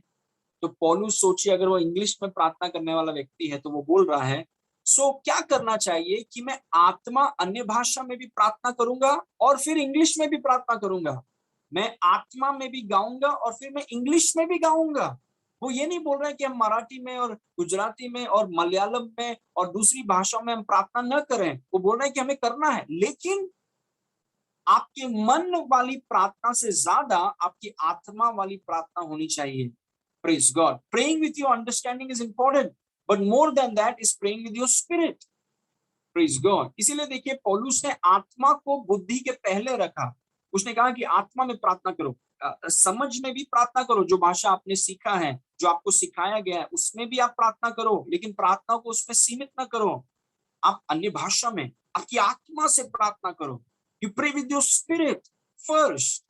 तो पौलुस, सोचिए अगर वो इंग्लिश में प्रार्थना करने वाला व्यक्ति है तो वो बोल रहा है, सो क्या करना चाहिए कि मैं आत्मा अन्य भाषा में भी प्रार्थना करूंगा और फिर इंग्लिश में भी प्रार्थना करूंगा। मैं आत्मा में भी गाऊंगा और फिर मैं इंग्लिश में भी गाऊंगा। वो ये नहीं बोल रहे कि हम मराठी में और गुजराती में और मलयालम में और दूसरी भाषाओं में हम प्रार्थना न करें। वो बोल रहे हैं कि हमें करना है, लेकिन आपके मन वाली प्रार्थना से ज्यादा आपकी आत्मा वाली प्रार्थना होनी चाहिए। Praise God. Praying with your understanding is important, but more than that is praying with your spirit. Praise God. इसीलिए देखिए पौलुस ने आत्मा को बुद्धि के पहले रखा। उसने कहा कि आत्मा में प्रार्थना करो, समझ में भी प्रार्थना करो। जो भाषा आपने सीखा है, जो आपको सिखाया गया है, उसमें भी आप प्रार्थना करो, लेकिन प्रार्थना को उसमें सीमित ना करो। आप अन्य भाषा में आपकी आत्मा से प्रार्थना करो। You pray with your spirit first.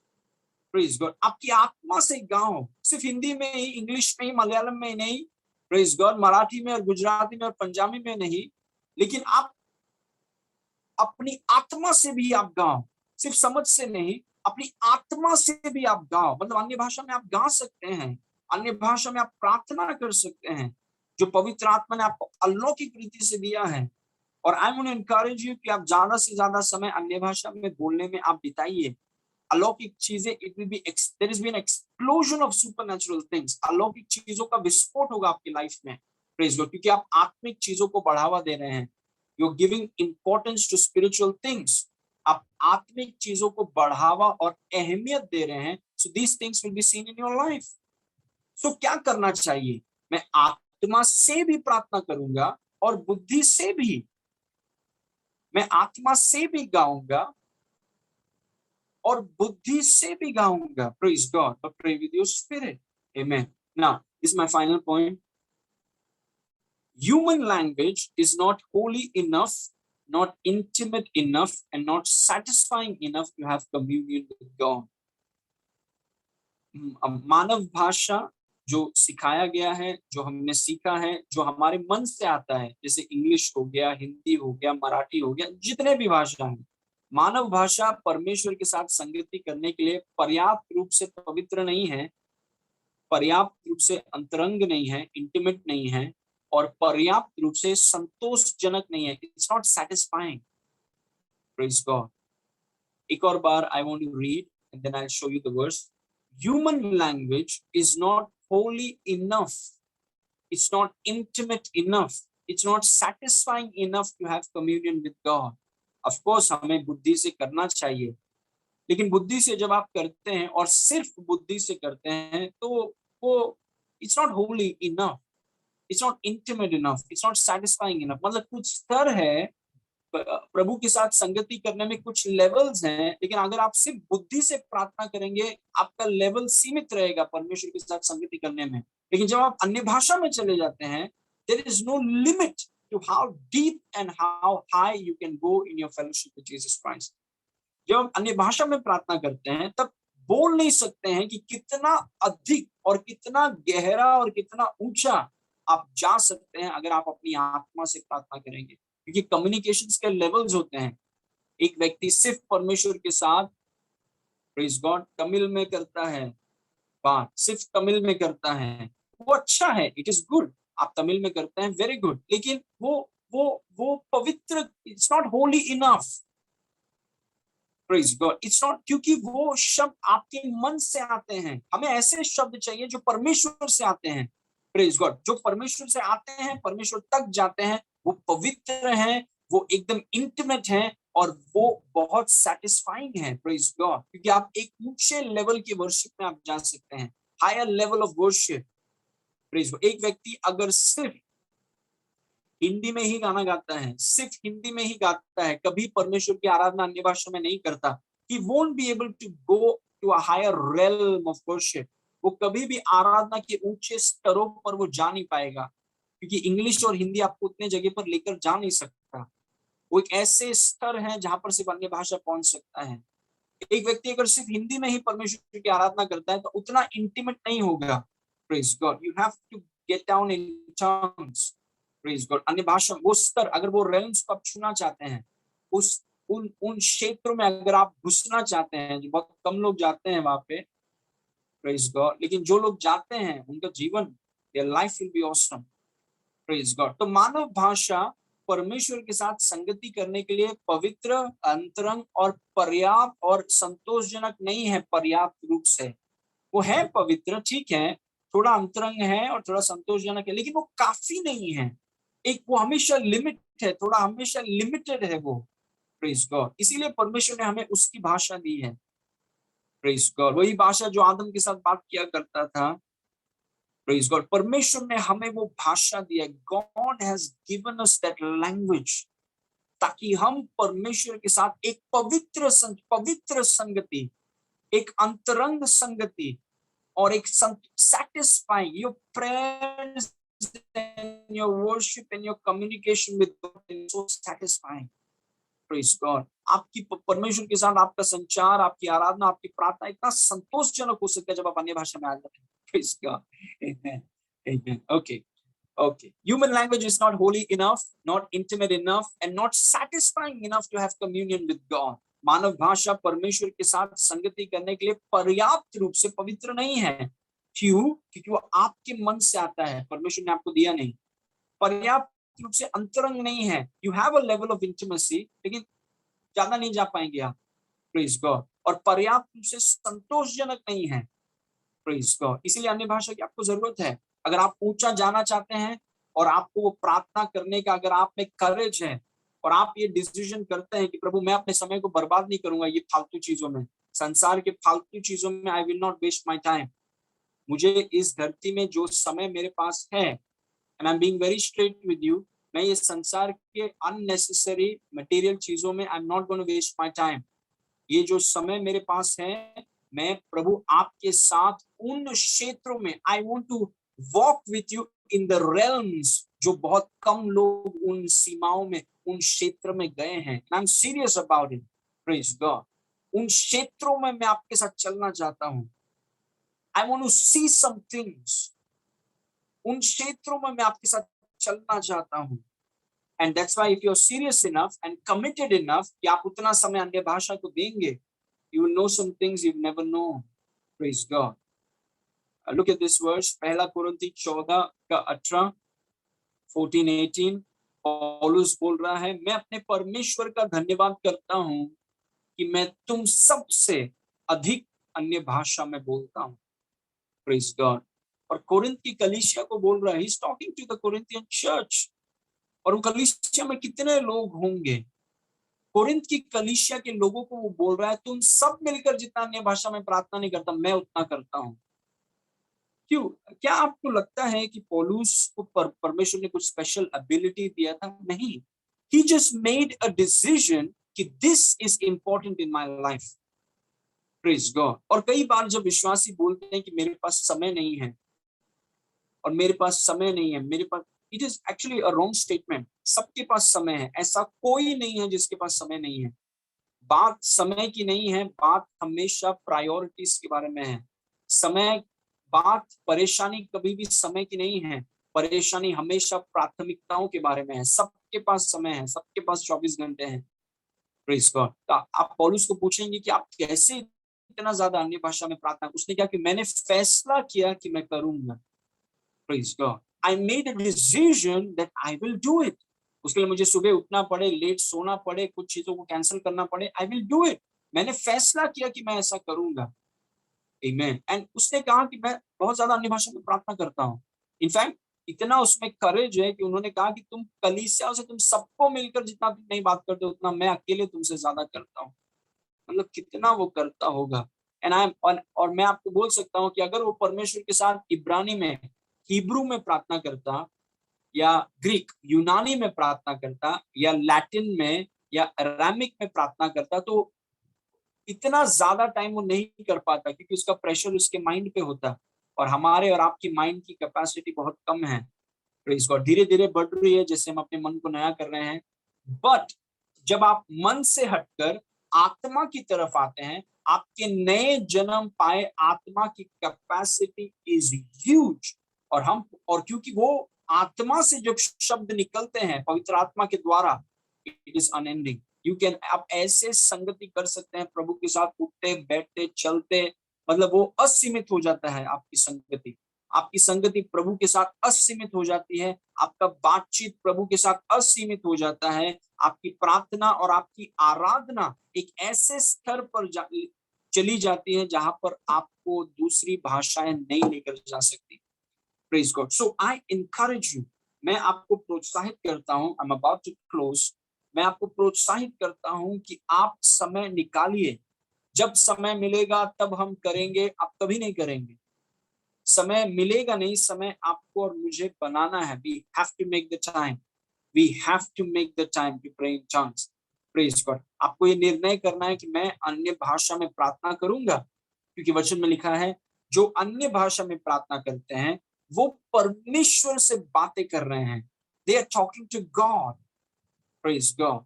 Praise God, आपकी आत्मा से गाओ, सिर्फ हिंदी में ही, इंग्लिश में ही, मलयालम में नहीं, प्रेज गॉड, मराठी में और गुजराती में और पंजाबी में नहीं, लेकिन आप अपनी आत्मा से भी आप गाओ, सिर्फ समझ से नहीं, अपनी आत्मा से भी आप गाओ। मतलब अन्य भाषा में आप गा सकते हैं, अन्य भाषा में आप प्रार्थना कर सकते हैं, जो पवित्र आत्मा ने आपको अलौकिक रीति से दिया है। और I want to encourage you कि आप ज्यादा से ज्यादा समय अन्य भाषा में बोलने में आप बिताइए। अलौकिक चीजें, it will be, there is been explosion of supernatural things, अलौकिक चीजों का विस्फोट होगा आपकी लाइफ में, प्रेज गॉड, क्योंकि आप आत्मिक चीजों को बढ़ावा दे रहे हैं। You are giving importance to spiritual things, आप आत्मिक चीजों को बढ़ावा और अहमियत दे रहे हैं। So these things will be seen in your life. So क्या करना चाहिए? मैं आत्मा से भी प्रार्थना करूंगा और बुद्धि से भी, मैं आत्मा से भी गाऊंगा और बुद्धि से भी गाऊंगा। Praise God, but pray with your spirit. Amen. Now, this is my final point. Human language is not holy enough, not intimate enough, and not satisfying enough to have communion with God. मानव भाषा जो सिखाया गया है, जो हमने सीखा है, जो हमारे मन से आता है, जैसे इंग्लिश हो गया, हिंदी हो गया, मराठी हो गया, जितने भी भाषा हैं, मानव भाषा परमेश्वर के साथ संगति करने के लिए पर्याप्त रूप से पवित्र नहीं है, पर्याप्त रूप से अंतरंग नहीं है, इंटीमेट नहीं है, और पर्याप्त रूप से संतोषजनक नहीं है। It's not satisfying. Praise God. एक और बार I want to read and then I will show you the verse. Human language is not holy enough, it's not intimate enough, it's not satisfying enough to have communion with God. Of course हमें बुद्धि से करना चाहिए, लेकिन बुद्धि से जब आप करते हैं और सिर्फ बुद्धि से करते हैं तो वो it's not holy enough, it's not intimate enough, it's not satisfying enough। मतलब कुछ स्तर है, प्रभु के साथ संगति करने में कुछ लेवल्स हैं, लेकिन अगर आप सिर्फ बुद्धि से प्रार्थना करेंगे, आपका लेवल सीमित रहेगा परमेश्वर के साथ संगति करने में। लेकिन जब आप अन्य भाषा में चले जाते हैं, there is no limit to how deep and how high you can go in your fellowship with Jesus Christ. जब आप अन्य भाषा में प्रार्थना करते हैं, तब बोल नहीं सकते हैं कि कितना अधिक और कितना गहरा और कितना ऊंचा आप जा सकते हैं अगर आप अपनी आत्मा से प्रार्थना करेंगे, क्योंकि कम्युनिकेशंस के लेवल्स होते हैं। एक व्यक्ति सिर्फ परमेश्वर के साथ, प्रेज गॉड, तमिल में करता है बात, सिर्फ तमिल में करता है, वो अच्छा है, इट इज गुड, आप तमिल में करते हैं, वेरी गुड, लेकिन वो पवित्र, it's not Holi enough. Praise God, it's not, क्योंकि वो शब्द आपके मन से आते हैं। हमें ऐसे शब्द चाहिए जो परमेश्वर से आते हैं। प्रेज गॉड, जो परमेश्वर से आते हैं, परमेश्वर तक जाते हैं, वो पवित्र हैं, वो एकदम इंटीमेट हैं, और वो बहुत सैटिस्फाइंग है। प्रेज गॉड, क्योंकि आप एक ऊंचे लेवल की वर्शिप में आप जा सकते हैं, higher level of worship. Praise God, एक व्यक्ति अगर सिर्फ हिंदी में ही गाना गाता है, सिर्फ हिंदी में ही गाता है, कभी परमेश्वर की आराधना अन्य भाषा में नहीं करता, he won't be able to go to a higher realm of worship। वो कभी भी आराधना के ऊंचे स्तरों पर वो जा नहीं पाएगा, क्योंकि इंग्लिश और हिंदी आपको उतने जगह पर लेकर जा नहीं सकता। वो एक ऐसे स्तर है जहां पर सिर्फ अन्य भाषा पहुंच सकता है। एक व्यक्ति अगर सिर्फ हिंदी में ही परमेश्वर की आराधना करता है तो उतना इंटीमेट नहीं होगा। Praise God, you have to get down in tongues. Praise God, अन्य भाषा, वो स्तर, अगर वो रेल्म्स को आप छूना चाहते हैं, उस उन क्षेत्रों में अगर आप घुसना चाहते हैं, जो बहुत कम लोग जाते हैं वहां पे, प्रेज गॉड, लेकिन जो लोग जाते हैं उनका जीवन, their life will be awesome. Praise God. तो मानव भाषा परमेश्वर के साथ संगति करने के लिए पवित्र, अंतरंग और पर्याप्त और संतोषजनक नहीं है। पर्याप्त रूप से वो है पवित्र, ठीक है, थोड़ा अंतरंग है और थोड़ा संतोषजनक है, लेकिन वो काफी नहीं है। एक वो हमेशा लिमिट है, थोड़ा हमेशा लिमिटेड है वो। प्रेज गॉड, इसीलिए परमेश्वर ने हमें उसकी भाषा दी है। प्रेज गॉड, वही भाषा जो आदम के साथ बात किया करता था। प्रेज गॉड, परमेश्वर ने हमें वो भाषा दी है। God has given us that language, ताकि हम परमेश्वर के साथ एक पवित्र संगति, एक अंतरंग संगति और एक satisfying your prayers and your worship and your communication with God is so satisfying। Praise God. आपकी परमेश्वर के साथ आपका संचार, आपकी आराधना, आपकी प्रार्थना इतना संतोषजनक हो सकता है जब आप अन्य भाषा में आ जाते हैं। Praise God, amen, amen. Okay, okay. Human language is not holy enough, not intimate enough, and not satisfying enough to have communion with God. मानव भाषा परमेश्वर के साथ संगति करने के लिए पर्याप्त रूप से पवित्र नहीं है। क्यों? क्योंकि वो आपके मन से आता है, परमेश्वर ने आपको दिया नहीं। पर्याप्त रूप से अंतरंग नहीं है। You have a level of intimacy, लेकिन ज्यादा नहीं जा पाएंगे आप। Praise God। और पर्याप्त रूप से संतोषजनक नहीं है। Praise God। इसीलिए अन्य भाषा की आपको जरूरत है। अगर आप ऊंचा जाना चाहते हैं और आपको वो प्रार्थना करने का अगर आप में करेज है और आप ये डिसीजन करते हैं कि प्रभु मैं अपने समय को बर्बाद नहीं करूंगा ये फालतू चीजों में, संसार के फालतू चीजों में, I will not waste my time. मुझे इस धरती में जो समय मेरे पास है, and I am being very straight with you, मैं ये संसार के अननेसेसरी मटेरियल चीजों में I am not going to waste my time. ये जो समय मेरे पास है, मैं प्रभु आपके साथ उन क्षेत्रों में, I want to walk with you in the realms, जो बहुत कम लोग उन सीमाओं में, उन क्षेत्र में गए हैं। I am serious about it, praise God. उन क्षेत्रों में मैं आपके साथ चलना चाहता हूं। I want to see some things. उन क्षेत्रों में मैं आपके साथ चलना चाहता हूं। And that's why if you're serious enough and committed enough कि आप उतना समय अन्य भाषा को देंगे, you will know some things you've never known. Praise God. Look at this verse, पहला कुरिन्थी 14:18, 14-18। पौलुस बोल रहा है, मैं अपने परमेश्वर का धन्यवाद करता हूं कि मैं तुम सबसे अधिक अन्य भाषा में बोलता हूं। Praise God। और कोरिन्थ की कलीसिया को बोल रहा है, he's talking to the Corinthian church। और उन कलीसिया में कितने लोग होंगे? कोरिन्थ की कलीसिया के लोगों को वो बोल रहा है, तुम सब मिलकर जितना अन्य भाषा में प्रार्थना नहीं करता, मैं उतना करता हूं। क्यों? क्या आपको लगता है कि पौलुस को परमेश्वर ने कुछ स्पेशल एबिलिटी दिया था? नहीं। He just made a decision कि this is important in my life. Praise God। और कई बार जब विश्वासी बोलते हैं कि मेरे पास समय नहीं है, और मेरे पास समय नहीं है, मेरे पास, it is actually a wrong statement. सबके पास समय है, ऐसा कोई नहीं है जिसके पास समय नहीं है। बात समय की नहीं है, बात हमेशा प्रायोरिटीज के बारे में है। समय, बात परेशानी कभी भी समय की नहीं है, परेशानी हमेशा प्राथमिकताओं के बारे में है। सबके पास समय है, सबके पास 24 घंटे हैं। Praise God. आप पौलुस को पूछेंगे कि आप कैसे इतना ज्यादा अन्य भाषा में प्रार्थना, उसने क्या कि मैंने फैसला किया कि मैं करूंगा। Praise God. I made a decision that I will do it. उसके लिए मुझे सुबह उठना पड़े, लेट सोना पड़े, कुछ चीजों को कैंसिल करना पड़े, I will do it. मैंने फैसला किया कि मैं ऐसा करूंगा। Amen. And उसने कहा कि मैं बहुत ज्यादा अन्य भाषा में प्रार्थना करता हूँ। इनफैक्ट इतना उसमें करेज है कि उन्होंने कहा कि तुम कलीसिया से तुम सबको मिलकर जितना तुम नहीं बात करते उतना मैं अकेले तुमसे ज्यादा करता हूँ। मतलब कितना वो करता होगा। एंड आई एम, और मैं आपको बोल सकता हूँ कि अगर वो परमेश्वर के साथ इब्रानी में, हिब्रू में प्रार्थना करता, या ग्रीक यूनानी में प्रार्थना करता, या लैटिन में या अरामिक में प्रार्थना करता, तो इतना ज्यादा टाइम वो नहीं कर पाता, क्योंकि उसका प्रेशर उसके माइंड पे होता। और हमारे और आपकी माइंड की कैपेसिटी बहुत कम है। Praise God. धीरे धीरे बढ़ रही है जैसे हम अपने मन को नया कर रहे हैं। बट जब आप मन से हटकर आत्मा की तरफ आते हैं, आपके नए जन्म पाए आत्मा की कैपेसिटी इज ह्यूज। और क्योंकि वो आत्मा से जब शब्द निकलते हैं पवित्र आत्मा के द्वारा, it is unending. You can, आप ऐसे संगति कर सकते हैं प्रभु के साथ, उठते बैठते चलते, मतलब वो असीमित हो जाता है आपकी संगति। आपकी संगति प्रभु के साथ असीमित हो जाती है, आपका बातचीत प्रभु के साथ असीमित हो जाता है, आपकी प्रार्थना और आपकी आराधना एक ऐसे स्तर पर चली जाती है जहां पर आपको दूसरी भाषाएं नहीं लेकर जा सकती। Praise God. So I encourage you, मैं आपको प्रोत्साहित करता हूं, I am about to close. मैं आपको प्रोत्साहित करता हूं कि आप समय निकालिए। जब समय मिलेगा तब हम करेंगे, आप कभी नहीं करेंगे। समय मिलेगा नहीं, समय आपको और मुझे बनाना है। We have to make the time. We have to make the time to pray in tongues. Praise God. आपको ये निर्णय करना है कि मैं अन्य भाषा में प्रार्थना करूंगा, क्योंकि वचन में लिखा है जो अन्य भाषा में प्रार्थना करते हैं वो परमेश्वर से बातें कर रहे हैं। They are talking to God. Praise God.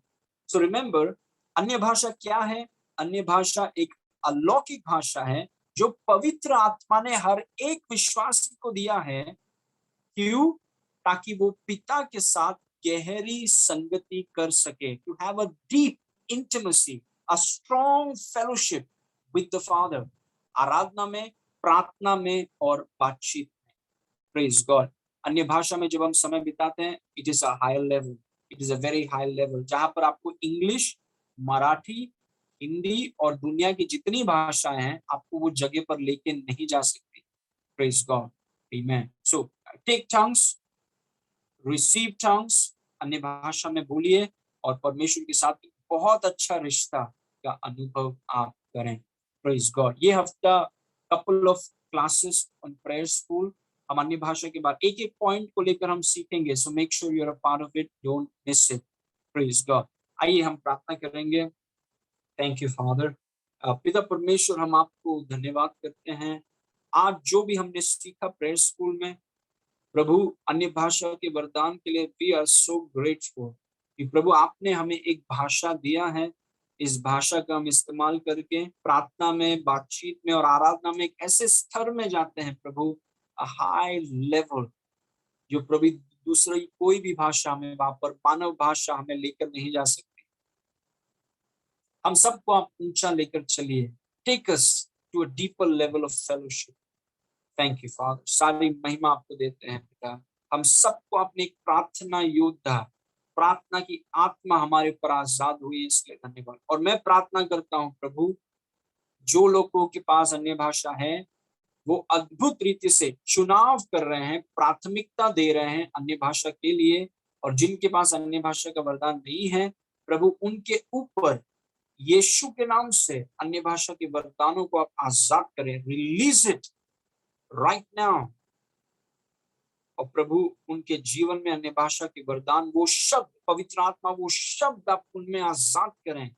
So remember, अन्य भाषा क्या है? अन्य भाषा एक अलौकिक भाषा है जो पवित्र आत्मा ने हर एक विश्वासी को दिया है। क्यों? ताकि वो पिता के साथ गहरी संगति कर सके, to have a deep intimacy, a strong fellowship with the father, आराधना में, प्रार्थना में और बातचीत में। Praise God. अन्य भाषा में जब हम समय बिताते हैं, it is a higher level, it is a very high level, जहां पर आपको इंग्लिश, मराठी, हिंदी और दुनिया की जितनी भाषाएं हैं, आपको वो जगह पर लेके नहीं जा सकती। Praise God. Amen. So take tongues, receive tongues, अन्य भाषा में बोलिए और परमेश्वर के साथ बहुत अच्छा रिश्ता का अनुभव आप करें। Praise God. ये हफ्ता couple of classes on prayer school, हम अन्य भाषा के बाद एक एक पॉइंट को लेकर हम सीखेंगे। So make sure you are a part of it, don't miss it. Praise God. आइए हम प्रार्थना करेंगे। Thank you father. पिता परमेश्वर, हम आपको धन्यवाद करते हैं आज जो भी हमने सीखा प्रेयर स्कूल में। प्रभु, अन्य भाषा के वरदान के लिए वी आर सो ग्रेटफुल कि प्रभु आपने हमें एक भाषा दिया है। इस भाषा का हम इस्तेमाल करके प्रार्थना में, बातचीत में और आराधना में एक ऐसे स्तर में जाते हैं प्रभु, हाई लेवल, जो प्रभु दूसरी कोई भी भाषा में, वहां पर मानव भाषा हमें लेकर नहीं जा सकती। हम सबको आप ऊंचा लेकर चलिए। Take us to a deeper level of fellowship. Thank you father. सारी महिमा आपको देते हैं पिता। हम सबको अपनी एक प्रार्थना योद्धा, प्रार्थना की आत्मा हमारे पर आजाद हुई, इसलिए धन्यवाद। और मैं प्रार्थना करता हूँ प्रभु, जो लोगों के पास अन्य भाषा है, वो अद्भुत रीति से चुनाव कर रहे हैं, प्राथमिकता दे रहे हैं अन्य भाषा के लिए। और जिनके पास अन्य भाषा का वरदान नहीं है, प्रभु उनके ऊपर यीशु के नाम से अन्य भाषा के वरदानों को आप आजाद करें। Release it right now. और प्रभु उनके जीवन में अन्य भाषा के वरदान, वो शब्द, पवित्र आत्मा वो शब्द आप उनमें आजाद करें,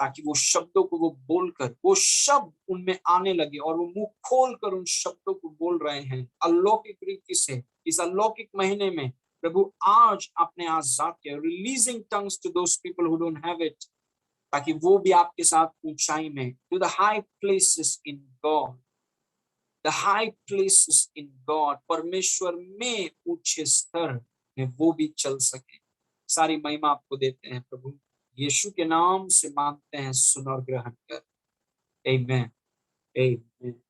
ताकि वो शब्दों को वो बोलकर, वो शब्द उनमें आने लगे और वो मुंह खोलकर उन शब्दों को बोल रहे हैं अलौकिक रीति से। इस अलौकिक महीने में प्रभु आज आपने आजाद किया, releasing tongues to those people who don't have it, ताकि वो भी आपके साथ ऊंचाई में, to the high places in God, the high places in God, परमेश्वर में ऊंचे स्तर में वो भी चल सके। सारी महिमा आपको देते हैं प्रभु, यीशु के नाम से मांगते हैं, सुन और ग्रहण कर। आमेन। आमेन।